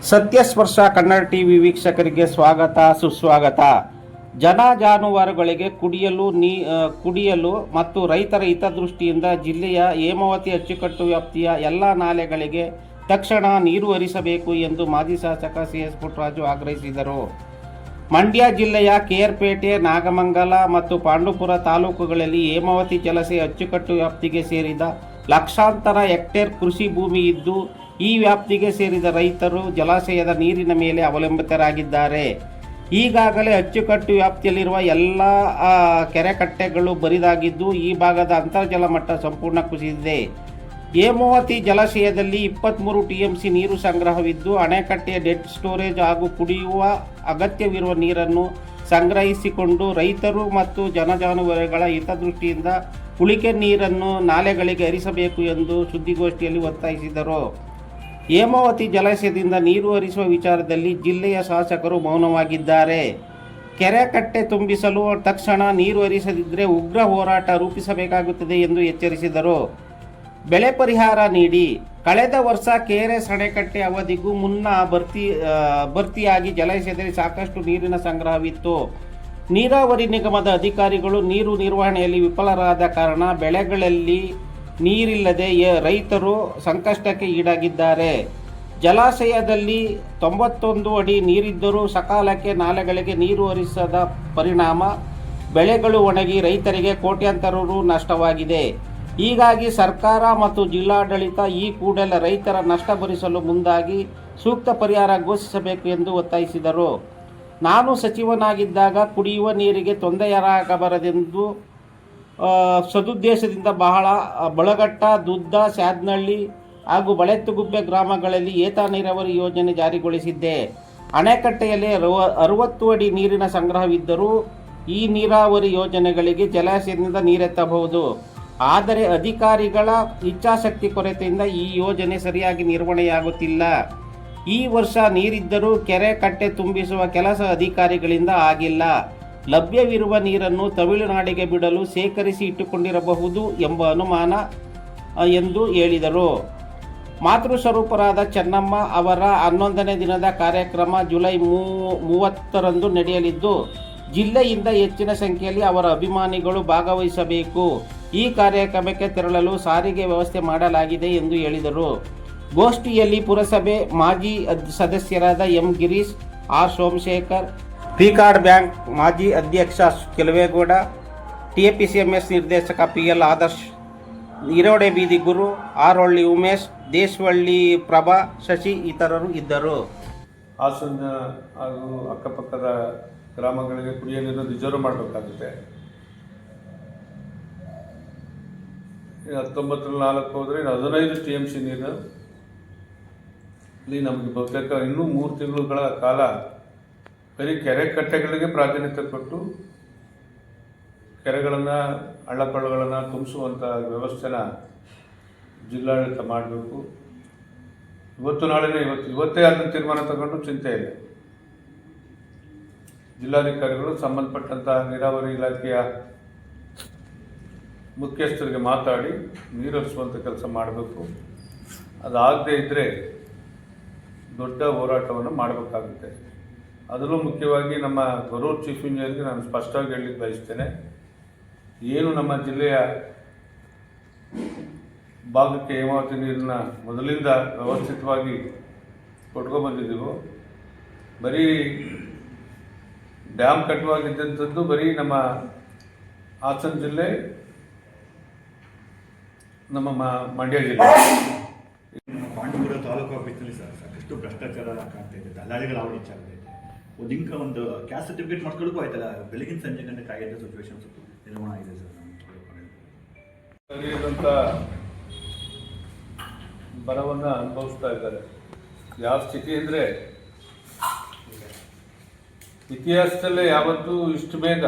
ಸತ್ಯಸ್ಪರ್ಶ Kannada TV ವೀಕ್ಷಕರಿಗೆ ಸ್ವಾಗತ ಸುಸ್ವಾಗತ. ಜನ ಜಾನುವಾರುಗಳಿಗೆ ಕುಡಿಯಲು ಮತ್ತು ರೈತರ ಹಿತದೃಷ್ಟಿಯಿಂದ ಜಿಲ್ಲೆಯ ಹೇಮಾವತಿ ಅಚ್ಚುಕಟ್ಟು ವ್ಯಾಪ್ತಿಯ ಎಲ್ಲ ನಾಲೆಗಳಿಗೆ ತಕ್ಷಣ ನೀರು ಹರಿಸಬೇಕು ಎಂದು ಮಾಜಿ ಶಾಸಕ ಸಿ.ಎಸ್. ಪುಟ್ಟರಾಜು ಆಗ್ರಹಿಸಿದರು. ಮಂಡ್ಯ ಜಿಲ್ಲೆಯ ಕೆ.ಆರ್.ಪೇಟೆ, ನಾಗಮಂಗಲ ಮತ್ತು ಪಾಂಡವಪುರ ತಾಲೂಕುಗಳಲ್ಲಿ ಹೇಮಾವತಿ ಜಲಾಶಯ ಅಚ್ಚುಕಟ್ಟು ವ್ಯಾಪ್ತಿಗೆ ಸೇರಿದ ಲಕ್ಷಾಂತರ ಹೆಕ್ಟೇರ್ ಕೃಷಿ ಭೂಮಿ ಇದ್ದು, ಈ ವ್ಯಾಪ್ತಿಗೆ ಸೇರಿದ ರೈತರು ಜಲಾಶಯದ ನೀರಿನ ಮೇಲೆ ಅವಲಂಬಿತರಾಗಿದ್ದಾರೆ. ಈಗಾಗಲೇ ಅಚ್ಚುಕಟ್ಟು ವ್ಯಾಪ್ತಿಯಲ್ಲಿರುವ ಎಲ್ಲ ಕೆರೆಕಟ್ಟೆಗಳು ಬರಿದಾಗಿದ್ದು, ಈ ಭಾಗದ ಅಂತರ್ಜಲ ಮಟ್ಟ ಸಂಪೂರ್ಣ ಕುಸಿದಿದೆ. ಹೇಮಾವತಿ ಜಲಾಶಯದಲ್ಲಿ 23 ಟಿಎಂಸಿ ನೀರು ಸಂಗ್ರಹವಿದ್ದು, ಅಣೆಕಟ್ಟೆಯ ಡೆಡ್ ಸ್ಟೋರೇಜ್ ಹಾಗೂ ಕುಡಿಯುವ ಅಗತ್ಯವಿರುವ ನೀರನ್ನು ಸಂಗ್ರಹಿಸಿಕೊಂಡು ರೈತರು ಮತ್ತು ಜನಜಾನುವಾರುಗಳ ಹಿತದೃಷ್ಟಿಯಿಂದ ಉಳಿಕೆ ನೀರನ್ನು ನಾಲೆಗಳಿಗೆ ಹರಿಸಬೇಕು ಎಂದು ಸುದ್ದಿಗೋಷ್ಠಿಯಲ್ಲಿ ಒತ್ತಾಯಿಸಿದರು. ಹೇಮಾವತಿ ಜಲಾಶಯದಿಂದ ನೀರು ಹರಿಸುವ ವಿಚಾರದಲ್ಲಿ ಜಿಲ್ಲೆಯ ಶಾಸಕರು ಮೌನವಾಗಿದ್ದಾರೆ. ಕೆರೆ ಕಟ್ಟೆ ತುಂಬಿಸಲು ತಕ್ಷಣ ನೀರು ಹರಿಸದಿದ್ದರೆ ಉಗ್ರ ಹೋರಾಟ ರೂಪಿಸಬೇಕಾಗುತ್ತದೆ ಎಂದು ಎಚ್ಚರಿಸಿದರು. ಬೆಳೆ ಪರಿಹಾರ ನೀಡಿ. ಕಳೆದ ವರ್ಷ ಕೆಆರ್ಎಸ್ ಅಣೆಕಟ್ಟೆ ಅವಧಿಗೂ ಮುನ್ನ ಭರ್ತಿಯಾಗಿ ಜಲಾಶಯದಲ್ಲಿ ಸಾಕಷ್ಟು ನೀರಿನ ಸಂಗ್ರಹವಿತ್ತು. ನೀರಾವರಿ ನಿಗಮದ ಅಧಿಕಾರಿಗಳು ನೀರು ನಿರ್ವಹಣೆಯಲ್ಲಿ ವಿಫಲರಾದ ಕಾರಣ ಬೆಳೆಗಳಲ್ಲಿ ನೀರಿಲ್ಲದೆ ರೈತರು ಸಂಕಷ್ಟಕ್ಕೆ ಈಡಾಗಿದ್ದಾರೆ. ಜಲಾಶಯದಲ್ಲಿ 91 ಅಡಿ ನೀರಿದ್ದರೂ ಸಕಾಲಕ್ಕೆ ನಾಲೆಗಳಿಗೆ ನೀರು ಹರಿಸದ ಪರಿಣಾಮ ಬೆಳೆಗಳು ಒಣಗಿ ರೈತರಿಗೆ ಕೋಟ್ಯಾಂತರ ರು ನಷ್ಟವಾಗಿದೆ. ಹೀಗಾಗಿ ಸರ್ಕಾರ ಮತ್ತು ಜಿಲ್ಲಾಡಳಿತ ಈ ಕೂಡಲೇ ರೈತರ ನಷ್ಟ ಭರಿಸಲು ಮುಂದಾಗಿ ಸೂಕ್ತ ಪರಿಹಾರ ಘೋಷಿಸಬೇಕು ಎಂದು ಒತ್ತಾಯಿಸಿದರು. ನಾನು ಸಚಿವನಾಗಿದ್ದಾಗ ಕುಡಿಯುವ ನೀರಿಗೆ ತೊಂದರೆಯಾಗಬಾರದೆಂದು ಸದುದ್ದೇಶದಿಂದ ಬಳಗಟ್ಟ, ದುದ್ದ, ಸ್ಯಾದ್ನಹಳ್ಳಿ ಹಾಗೂ ಬಳೆತ್ತುಗುಬ್ಬೆ ಗ್ರಾಮಗಳಲ್ಲಿ ಏತ ನೀರಾವರಿ ಯೋಜನೆ ಜಾರಿಗೊಳಿಸಿದ್ದೆ. ಅಣೆಕಟ್ಟೆಯಲ್ಲಿ 60 ಅಡಿ ನೀರಿನ ಸಂಗ್ರಹವಿದ್ದರೂ ಈ ನೀರಾವರಿ ಯೋಜನೆಗಳಿಗೆ ಜಲಾಶಯದಿಂದ ನೀರೆತ್ತಬಹುದು. ಆದರೆ ಅಧಿಕಾರಿಗಳ ಇಚ್ಛಾಶಕ್ತಿ ಕೊರತೆಯಿಂದ ಈ ಯೋಜನೆ ಸರಿಯಾಗಿ ನಿರ್ವಹಣೆಯಾಗುತ್ತಿಲ್ಲ. ಈ ವರ್ಷ ನೀರಿದ್ದರೂ ಕೆರೆ ಕಟ್ಟೆ ತುಂಬಿಸುವ ಕೆಲಸ ಅಧಿಕಾರಿಗಳಿಂದ ಆಗಿಲ್ಲ. ಲಭ್ಯವಿರುವ ನೀರನ್ನು ತಮಿಳುನಾಡಿಗೆ ಬಿಡಲು ಶೇಖರಿಸಿ ಇಟ್ಟುಕೊಂಡಿರಬಹುದು ಎಂಬ ಅನುಮಾನ ಎಂದು ಹೇಳಿದರು. ಮಾತೃಸ್ವರೂಪರಾದ ಚೆನ್ನಮ್ಮ ಅವರ 11ನೇ ದಿನದ ಕಾರ್ಯಕ್ರಮ ಜುಲೈ 30ರಂದು ನಡೆಯಲಿದ್ದು, ಜಿಲ್ಲೆಯಿಂದ ಹೆಚ್ಚಿನ ಸಂಖ್ಯೆಯಲ್ಲಿ ಅವರ ಅಭಿಮಾನಿಗಳು ಭಾಗವಹಿಸಬೇಕು. ಈ ಕಾರ್ಯಕ್ರಮಕ್ಕೆ ತೆರಳಲು ಸಾರಿಗೆ ವ್ಯವಸ್ಥೆ ಮಾಡಲಾಗಿದೆ ಎಂದು ಹೇಳಿದರು. ಗೋಷ್ಠಿಯಲ್ಲಿ ಪುರಸಭೆ ಮಾಜಿ ಸದಸ್ಯರಾದ M. Girish, R. Somashekar, PCARD bank ಮಾಜಿ ಅಧ್ಯಕ್ಷ ಕೆಲವೇಗೌಡ, ಟಿಎಪಿಸಿಎಂಎಸ್ ನಿರ್ದೇಶಕ ಪಿಎಲ್ ಆದರ್ಶ್, ಹಿರೋಡೆ ಬೀದಿ ಗುರು, ಆರ್. ಹೊಳ್ಳಿ ಉಮೇಶ್, ದೇಶವಳ್ಳಿ ಪ್ರಭಾ, ಶಶಿ ಇತರರು ಇದ್ದರು. ಹಾಸನ ಹಾಗೂ ಅಕ್ಕಪಕ್ಕದ ಗ್ರಾಮಗಳಿಗೆ ಕುಡಿಯುವ ನೀರು ರಿಸರ್ವ್ ಮಾಡಬೇಕಾಗುತ್ತೆ. 19-4 ಹೋದರೆ 15 TMC ನೀರು ಇಲ್ಲಿ ನಮಗೆ ಬಹುತೇಕ ಇನ್ನೂ 3 ತಿಂಗಳುಗಳ ಕಾಲ ಬರೀ ಕೆರೆ ಕಟ್ಟೆಗಳಿಗೆ ಪ್ರಾಧಾನ್ಯತೆ ಕೊಟ್ಟು ಕೆರೆಗಳನ್ನು, ಹಳ್ಳಕೊಳ್ಳಗಳನ್ನು ತುಂಬಿಸುವಂಥ ವ್ಯವಸ್ಥೆನ ಜಿಲ್ಲಾಡಳಿತ ಮಾಡಬೇಕು. ಇವತ್ತೇ ಅದನ್ನು ತೀರ್ಮಾನ ತಗೊಂಡು ಚಿಂತೆ ಇಲ್ಲ. ಜಿಲ್ಲಾಧಿಕಾರಿಗಳು ಸಂಬಂಧಪಟ್ಟಂಥ ನೀರಾವರಿ ಇಲಾಖೆಯ ಮುಖ್ಯಸ್ಥರಿಗೆ ಮಾತಾಡಿ ನೀರು ಹರಿಸುವಂಥ ಕೆಲಸ ಮಾಡಬೇಕು. ಅದಾಗದೇ ಇದ್ದರೆ ದೊಡ್ಡ ಹೋರಾಟವನ್ನು ಮಾಡಬೇಕಾಗುತ್ತೆ. ಅದರಲ್ಲೂ ಮುಖ್ಯವಾಗಿ ನಮ್ಮ ಗೌರವ ಚೀಫ್ ಇಂಜಿನಿಯರ್ಗೆ ನಾನು ಸ್ಪಷ್ಟವಾಗಿ ಹೇಳಲಿಕ್ಕೆ ಬಯಸ್ತೇನೆ. ಏನು ನಮ್ಮ ಜಿಲ್ಲೆಯ ಭಾಗಕ್ಕೆ ಹೇಮಾವತಿ ನೀರನ್ನ ಮೊದಲಿಂದ ವ್ಯವಸ್ಥಿತವಾಗಿ ಕೊಟ್ಕೊಂಡ್ಬಂದಿದ್ದೀವೋ, ಬರೀ ಡ್ಯಾಮ್ ಕಟ್ಟುವಾಗಿದ್ದಂಥದ್ದು ಬರೀ ನಮ್ಮ ಹಾಸನ ಜಿಲ್ಲೆ, ನಮ್ಮ ಮಂಡ್ಯ ಜಿಲ್ಲೆ. ಪಾಂಡವಪುರ ತಾಲೂಕು ಆಫೀಸಲ್ಲಿ ಸಾಕಷ್ಟು ಭ್ರಷ್ಟಾಚಾರ ಕಾಣ್ತಾ ಇದೆ. ದಲ್ಲಾಳಿಗಳ ಅವಳಿ ಹೆಚ್ಚಾಗ್ತಾ ಇದೆ. ಒಂದು ಕ್ಯಾಸ್ಟ್ ಸರ್ಟಿಫಿಕೇಟ್ ಮಾಡ್ಕೊಳ್ಳೋಕ್ಕೂ ಆಯ್ತಲ್ಲ, ಬೆಳಗಿನ ಸಂಜೆ ಗಂಟೆ ಕಾಯ್ದ ಸಿಚುವೇಶನ್ಸ್ ನಿರ್ಮಾಣ ಆಗಿದೆ ಸರ್. ಸರಿಯಾದಂಥ ಬರವನ್ನು ಅನುಭವಿಸ್ತಾ ಇದ್ದಾರೆ. ಯಾವ ಸ್ಥಿತಿ ಅಂದರೆ, ಇತಿಹಾಸದಲ್ಲೇ ಯಾವತ್ತೂ ಇಷ್ಟು ಬೇಗ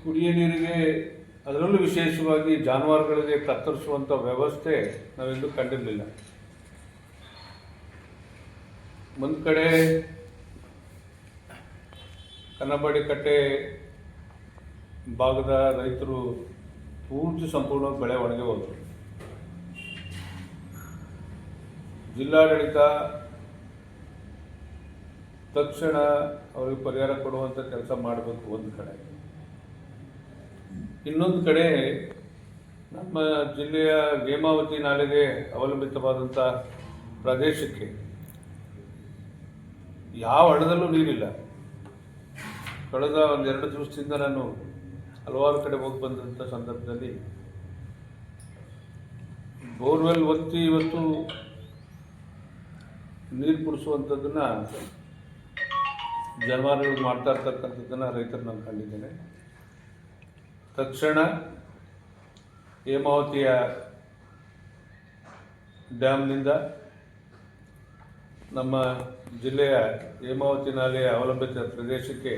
ಕುಡಿಯ ನೀರಿಗೆ, ಅದರಲ್ಲೂ ವಿಶೇಷವಾಗಿ ಜಾನುವಾರುಗಳಿಗೆ ಕತ್ತರಿಸುವಂಥ ವ್ಯವಸ್ಥೆ ನಾವೆಲ್ಲೂ ಕಂಡಿರಲಿಲ್ಲ. ಒಂದು ಕಡೆ ಕನ್ನಂಬಾಡಿ ಕಟ್ಟೆ ಭಾಗದ ರೈತರು ಪೂರ್ತಿ ಸಂಪೂರ್ಣವಾಗಿ ಬೆಳೆ ಒಣಗಿ ಹೋದರು. ಜಿಲ್ಲಾಡಳಿತ ತಕ್ಷಣ ಅವರಿಗೆ ಪರಿಹಾರ ಕೊಡುವಂಥ ಕೆಲಸ ಮಾಡಬೇಕು ಒಂದು ಕಡೆ. ಇನ್ನೊಂದು ಕಡೆ ನಮ್ಮ ಜಿಲ್ಲೆಯ ಹೇಮಾವತಿ ನಾಲೆಗೆ ಅವಲಂಬಿತವಾದಂಥ ಪ್ರದೇಶಕ್ಕೆ ಯಾವ ಹಳ್ಳದಲ್ಲೂ ನೀರಿಲ್ಲ. ಕಳೆದ ಒಂದೆರಡು ದಿವಸದಿಂದ ನಾನು ಹಲವಾರು ಕಡೆ ಹೋಗಿ ಬಂದಂಥ ಸಂದರ್ಭದಲ್ಲಿ ಬೋರ್ವೆಲ್ ಒತ್ತಿ ಇವತ್ತು ನೀರು ಕುಡಿಸುವಂಥದ್ದನ್ನು ಜಾನುವಾರುಗಳು ಮಾಡ್ತಾ ಇರ್ತಕ್ಕಂಥದ್ದನ್ನು ರೈತರು ನಾನು ಕಂಡಿದ್ದೇನೆ. ತಕ್ಷಣ ಹೇಮಾವತಿಯ ಡ್ಯಾಮ್ನಿಂದ ನಮ್ಮ ಜಿಲ್ಲೆಯ ಹೇಮಾವತಿ ನಾಲೆಯ ಅವಲಂಬಿತ ಪ್ರದೇಶಕ್ಕೆ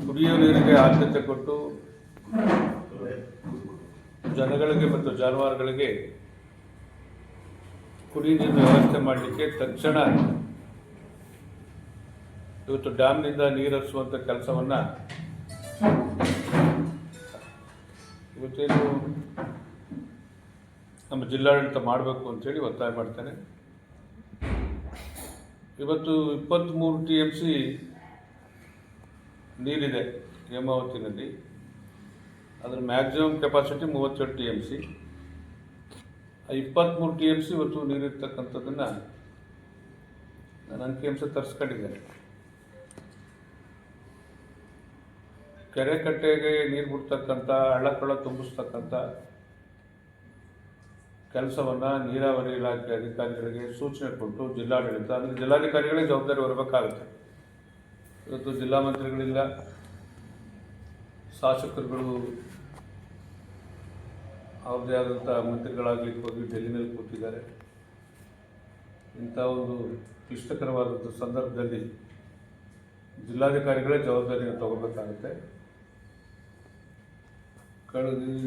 ಕುಡಿಯುವ ನೀರಿಗೆ ಆದ್ಯತೆ ಕೊಟ್ಟು ಜನಗಳಿಗೆ ಮತ್ತು ಜಾನುವಾರುಗಳಿಗೆ ಕುಡಿಯುವ ನೀರಿನ ವ್ಯವಸ್ಥೆ ಮಾಡಲಿಕ್ಕೆ ತಕ್ಷಣ ಇವತ್ತು ಡ್ಯಾಮ್ನಿಂದ ನೀರು ಹರಿಸುವಂಥ ಕೆಲಸವನ್ನು ಇವತ್ತೇನು ನಮ್ಮ ಜಿಲ್ಲಾಡಳಿತ ಮಾಡಬೇಕು ಅಂತೇಳಿ ಒತ್ತಾಯ ಮಾಡ್ತೇನೆ. ಇವತ್ತು 23 TMC ನೀರಿದೆ ಹೇಮಾವತಿನಲ್ಲಿ. ಅದರ ಮ್ಯಾಕ್ಸಿಮಮ್ ಕೆಪಾಸಿಟಿ 32 TMC. ಆ 23 TMC ಇವತ್ತು ನೀರಿರ್ತಕ್ಕಂಥದ್ದನ್ನು ನಾನು ಅಂಕಿಅಂಶ ತರಿಸ್ಕೊಂಡಿದ್ದೇನೆ. ಕೆರೆ ಕಟ್ಟೆಗೆ ನೀರು ಬಿಡ್ತಕ್ಕಂಥ ಹಳ್ಳಕೊಳ್ಳ ತುಂಬಿಸ್ತಕ್ಕಂಥ ಕೆಲಸವನ್ನು ನೀರಾವರಿ ಇಲಾಖೆ ಅಧಿಕಾರಿಗಳಿಗೆ ಸೂಚನೆ ಕೊಟ್ಟು ಜಿಲ್ಲಾಡಳಿತ ಅಂದರೆ ಜಿಲ್ಲಾಧಿಕಾರಿಗಳೇ ಜವಾಬ್ದಾರಿ ಹೊರಬೇಕಾಗುತ್ತೆ. ಇವತ್ತು ಜಿಲ್ಲಾ ಮಂತ್ರಿಗಳಿಲ್ಲ, ಶಾಸಕರುಗಳು ಅವ್ರದ್ದೇ ಆದಂಥ ಮಂತ್ರಿಗಳಾಗಲಿಕ್ಕೆ ಹೋಗಿ ಡೆಲ್ಲಿನಲ್ಲಿ ಕೂತಿದ್ದಾರೆ. ಇಂಥ ಒಂದು ಕ್ಲಿಷ್ಟಕರವಾದಂಥ ಸಂದರ್ಭದಲ್ಲಿ ಜಿಲ್ಲಾಧಿಕಾರಿಗಳೇ ಜವಾಬ್ದಾರಿಯನ್ನು ತಗೋಬೇಕಾಗುತ್ತೆ.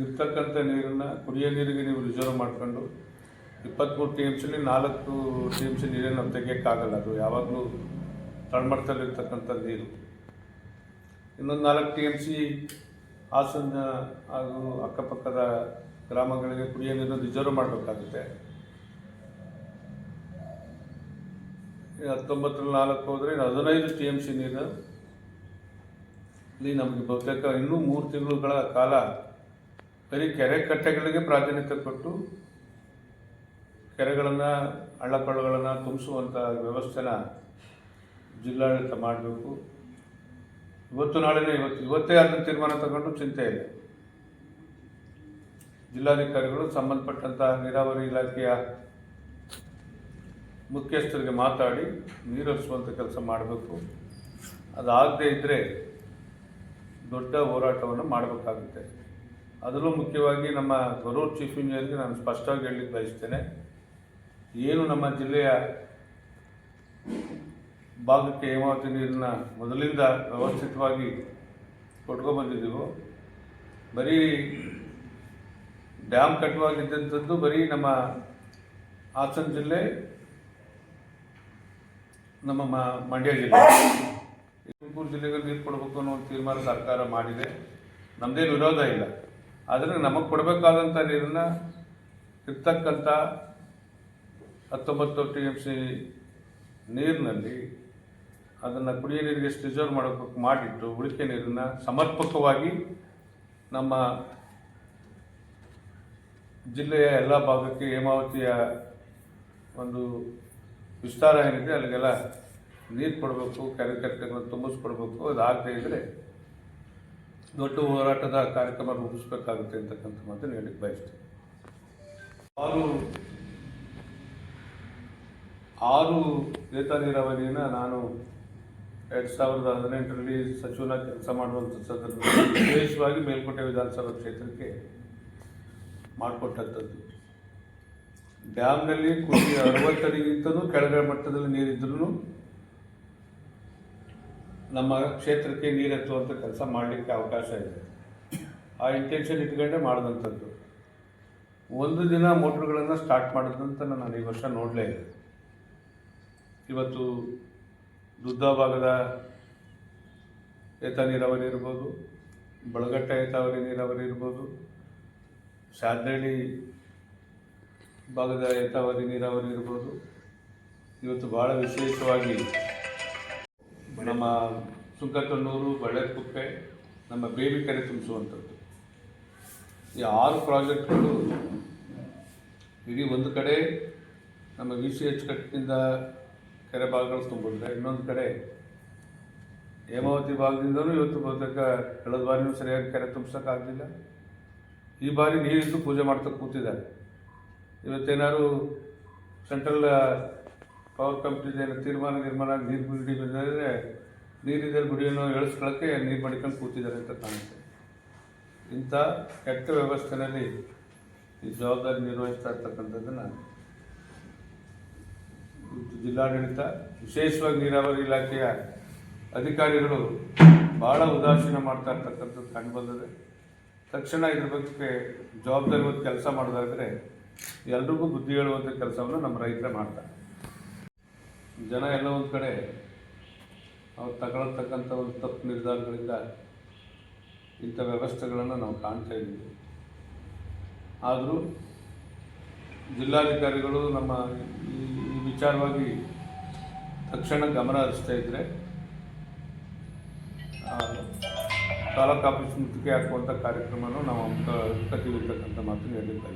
ಇರ್ತಕ್ಕಂಥ ನೀರನ್ನು ಕುಡಿಯೋ ನೀರಿಗೆ ನೀವು ರಿಸರ್ವ್ ಮಾಡಿಕೊಂಡು 23 TMCಲಿ 4 TMC ನೀರನ್ನು ನಾವು ತೆಗಿಯೋಕ್ಕಾಗಲ್ಲ. ಅದು ಯಾವಾಗಲೂ ತಳಮಟ್ಟದಲ್ಲಿರ್ತಕ್ಕಂಥ ನೀರು. ಇನ್ನೊಂದು 4 TMC ಹಾಸನ ಹಾಗೂ ಅಕ್ಕಪಕ್ಕದ ಗ್ರಾಮಗಳಿಗೆ ಕುಡಿಯೋ ನೀರನ್ನು ರಿಸರ್ವ್ ಮಾಡಬೇಕಾಗುತ್ತೆ. 19ರಲ್ಲಿ 4 ಹೋದರೆ 15 TMC ನೀರು ಇಲ್ಲಿ ನಮಗೆ ಬಹುತೇಕ ಇನ್ನೂ 3 ತಿಂಗಳುಗಳ ಕಾಲ ಬರೀ ಕೆರೆ ಕಟ್ಟೆಗಳಿಗೆ ಪ್ರಾಧಾನ್ಯತೆ ಕೊಟ್ಟು ಕೆರೆಗಳನ್ನು ಹಳ್ಳಕೊಳ್ಳಗಳನ್ನು ತುಂಬಿಸುವಂಥ ವ್ಯವಸ್ಥೆನ ಜಿಲ್ಲಾಡಳಿತ ಮಾಡಬೇಕು. ಇವತ್ತು ನಾಳೆನೇ ಇವತ್ತೇ ಅದನ್ನು ತೀರ್ಮಾನ ತಗೊಂಡು ಚಿಂತೆ ಇದೆ. ಜಿಲ್ಲಾಧಿಕಾರಿಗಳು ಸಂಬಂಧಪಟ್ಟಂಥ ನೀರಾವರಿ ಇಲಾಖೆಯ ಮುಖ್ಯಸ್ಥರಿಗೆ ಮಾತಾಡಿ ನೀರು ಹರಿಸುವಂಥ ಕೆಲಸ ಮಾಡಬೇಕು. ಅದಾಗದೇ ಇದ್ದರೆ ದೊಡ್ಡ ಹೋರಾಟವನ್ನು ಮಾಡಬೇಕಾಗುತ್ತೆ. ಅದರಲ್ಲೂ ಮುಖ್ಯವಾಗಿ ನಮ್ಮ ಗರೂರ್ ಚೀಫ್ ಇಂಜಿನಿಯರ್ಗೆ ನಾನು ಸ್ಪಷ್ಟವಾಗಿ ಹೇಳಲಿಕ್ಕೆ ಬಯಸ್ತೇನೆ. ಏನು ನಮ್ಮ ಜಿಲ್ಲೆಯ ಭಾಗಕ್ಕೆ ಹೇಮಾವತಿ ನೀರನ್ನ ಮೊದಲಿಂದ ವ್ಯವಸ್ಥಿತವಾಗಿ ಕೊಟ್ಕೊಂಡ್ಬಂದಿದ್ದೀವೋ, ಬರೀ ಡ್ಯಾಮ್ ಕಟ್ಟುವಾಗಿದ್ದಂಥದ್ದು ಬರೀ ನಮ್ಮ ಹಾಸನ ಜಿಲ್ಲೆ, ನಮ್ಮ ಮಂಡ್ಯ ಜಿಲ್ಲೆ, ತುಮಕೂರು ಜಿಲ್ಲೆಗೆ ನೀರು ಕೊಡಬೇಕು ಅನ್ನೋ ಒಂದು ತೀರ್ಮಾನ ಸರ್ಕಾರ ಮಾಡಿದೆ. ನಮ್ಮದೇನು ವಿರೋಧ ಇಲ್ಲ. ಆದರೆ ನಮಗೆ ಕೊಡಬೇಕಾದಂಥ ನೀರನ್ನು ಇರ್ತಕ್ಕಂಥ 19 TMC ನೀರಿನಲ್ಲಿ ಅದನ್ನು ಕುಡಿಯೋ ನೀರಿಗೆ ಎಷ್ಟು ರಿಸರ್ವ್ ಮಾಡೋಕ್ಕೆ ಮಾಡಿಟ್ಟು ಉಳಿಕೆ ನೀರನ್ನು ಸಮರ್ಪಕವಾಗಿ ನಮ್ಮ ಜಿಲ್ಲೆಯ ಎಲ್ಲ ಭಾಗಕ್ಕೆ ಹೇಮಾವತಿಯ ಒಂದು ವಿಸ್ತಾರ ಏನಿದೆ ಅಲ್ಲಿಗೆಲ್ಲ ನೀರು ಕೊಡಬೇಕು, ಕೆರೆ ಕಟ್ಟೆಗಳನ್ನು ತುಂಬಿಸ್ಕೊಡ್ಬೇಕು. ಅದಾಗದೇ ಇದ್ದರೆ ದೊಡ್ಡ ಹೋರಾಟದ ಕಾರ್ಯಕ್ರಮ ರೂಪಿಸಬೇಕಾಗುತ್ತೆ ಅಂತಕ್ಕಂಥ ಮಾತನ್ನು ಹೇಳಲಿಕ್ಕೆ ಬಯಸ್ತೇನೆ. 6 ಏತ ನೀರಾವರಿಯನ್ನು ನಾನು 2018ರಲ್ಲಿ ಸಚಿವನ ಕೆಲಸ ಮಾಡುವಂಥ ಸಂದರ್ಭದಲ್ಲಿ ವಿಶೇಷವಾಗಿ ಮೇಲ್ಕೋಟೆ ವಿಧಾನಸಭಾ ಕ್ಷೇತ್ರಕ್ಕೆ ಮಾಡಿಕೊಟ್ಟಂಥದ್ದು. ಡ್ಯಾಮ್ನಲ್ಲಿ 60 ಅಡಿಗಿಂತಲೂ ಕೆಳಗಡೆ ಮಟ್ಟದಲ್ಲಿ ನೀರಿದ್ರೂ ನಮ್ಮ ಕ್ಷೇತ್ರಕ್ಕೆ ನೀರು ಎತ್ತುವಂಥ ಕೆಲಸ ಮಾಡಲಿಕ್ಕೆ ಅವಕಾಶ ಇದೆ. ಆ ಇಂಟೆನ್ಷನ್ ಇಟ್ಕೊಂಡೇ ಮಾಡಿದಂಥದ್ದು. ಒಂದು ದಿನ ಮೋಟ್ರುಗಳನ್ನು ಸ್ಟಾರ್ಟ್ ಮಾಡೋದಂತ ನಾನು ಈ ವರ್ಷ ನೋಡಲೇ ಇಲ್ಲ. ಇವತ್ತು ದುದ್ದ ಭಾಗದ ಏತ ನೀರಾವರಿ ಇರ್ಬೋದು, ಬಳಘಟ್ಟ ಏತಾವರಿ ನೀರಾವರಿ ಇರ್ಬೋದು, ಶಾದನಹಳ್ಳಿ ಭಾಗದ ಯಥಾವಧಿ ನೀರಾವರಿ ಇರ್ಬೋದು. ಇವತ್ತು ಭಾಳ ವಿಶೇಷವಾಗಿ ನಮ್ಮ ಸುಂಕತೊನ್ನೂರು, ಬಳ್ಳೆಕುಪ್ಪೆ, ನಮ್ಮ ಬೇಬಿ ಕೆರೆ ತುಂಬಿಸುವಂಥದ್ದು ಈ 6 ಪ್ರಾಜೆಕ್ಟ್ಗಳು ಇಡೀ ಒಂದು ಕಡೆ ನಮ್ಮ VCH ಕಟ್ಟಿನಿಂದ ಕೆರೆ ಭಾಗಗಳು ತುಂಬಿದ್ರೆ, ಇನ್ನೊಂದು ಕಡೆ ಹೇಮಾವತಿ ಭಾಗದಿಂದಲೂ ಇವತ್ತು ಬಹುತೇಕ ಕಳೆದ ಬಾರಿನೂ ಸರಿಯಾಗಿ ಕೆರೆ ತುಂಬಿಸೋಕ್ಕಾಗಲಿಲ್ಲ. ಈ ಬಾರಿ ನೀರಿದ್ದು ಪೂಜೆ ಮಾಡ್ತಾ ಕೂತಿದ್ದಾರೆ. ಇವತ್ತೇನಾದ್ರು ಸೆಂಟ್ರಲ್ ಪವರ್ ಕಂಪ್ನಿದೇನು ತೀರ್ಮಾನ ನೀರು ಬಿಡಿ ಬಂದರೆ ನೀರಿದ್ದಲ್ಲಿ ಗುಡಿಯನ್ನು ಎಳಿಸ್ಕೊಳ್ಳೋಕ್ಕೆ ನೀರು ಮಡಿಕೊಂಡು ಕೂತಿದ್ದಾರೆ ಅಂತ ಕಾಣುತ್ತೆ. ಇಂಥ ಕೆಟ್ಟ ವ್ಯವಸ್ಥೆಯಲ್ಲಿ ಈ ಜವಾಬ್ದಾರಿ ನಿರ್ವಹಿಸ್ತಾ ಇರ್ತಕ್ಕಂಥದ್ದನ್ನು ಜಿಲ್ಲಾಡಳಿತ, ವಿಶೇಷವಾಗಿ ನೀರಾವರಿ ಇಲಾಖೆಯ ಅಧಿಕಾರಿಗಳು ಭಾಳ ಉದಾಸೀನ ಮಾಡ್ತಾ ಇರ್ತಕ್ಕಂಥದ್ದು ಕಂಡುಬಂದಿದೆ. ತಕ್ಷಣ ಇದ್ರ ಬಗ್ಗೆ ಜವಾಬ್ದಾರಿ ಹೊತ್ತು ಕೆಲಸ ಮಾಡೋದಾದರೆ ಎಲ್ರಿಗೂ ಬುದ್ಧಿ ಹೇಳುವಂಥ ಕೆಲಸವನ್ನು ನಮ್ಮ ರೈತರೇ ಮಾಡ್ತಾರೆ. ಜನ ಎಲ್ಲ ಒಂದು ಕಡೆ ಅವ್ರು ತಗೊಳ್ತಕ್ಕಂಥ ಒಂದು ತಪ್ಪು ನಿರ್ಧಾರಗಳಿಂದ ಇಂಥ ವ್ಯವಸ್ಥೆಗಳನ್ನು ನಾವು ಕಾಣ್ತಾ ಇದ್ದೀವಿ. ಆದರೂ ಜಿಲ್ಲಾಧಿಕಾರಿಗಳು ನಮ್ಮ ಈ ವಿಚಾರವಾಗಿ ತಕ್ಷಣ ಗಮನ ಹರಿಸ್ತಾ ಇದ್ದರೆ ತಾಲೂಕು ಆಫೀಸ್ ಮುತ್ತಿಗೆ ಹಾಕುವಂಥ ಕಾರ್ಯಕ್ರಮವನ್ನು ನಾವು ಕಟ್ಟಿರ್ತಕ್ಕಂಥ ಮಾತು ಹೇಳಲಿಕ್ಕೆ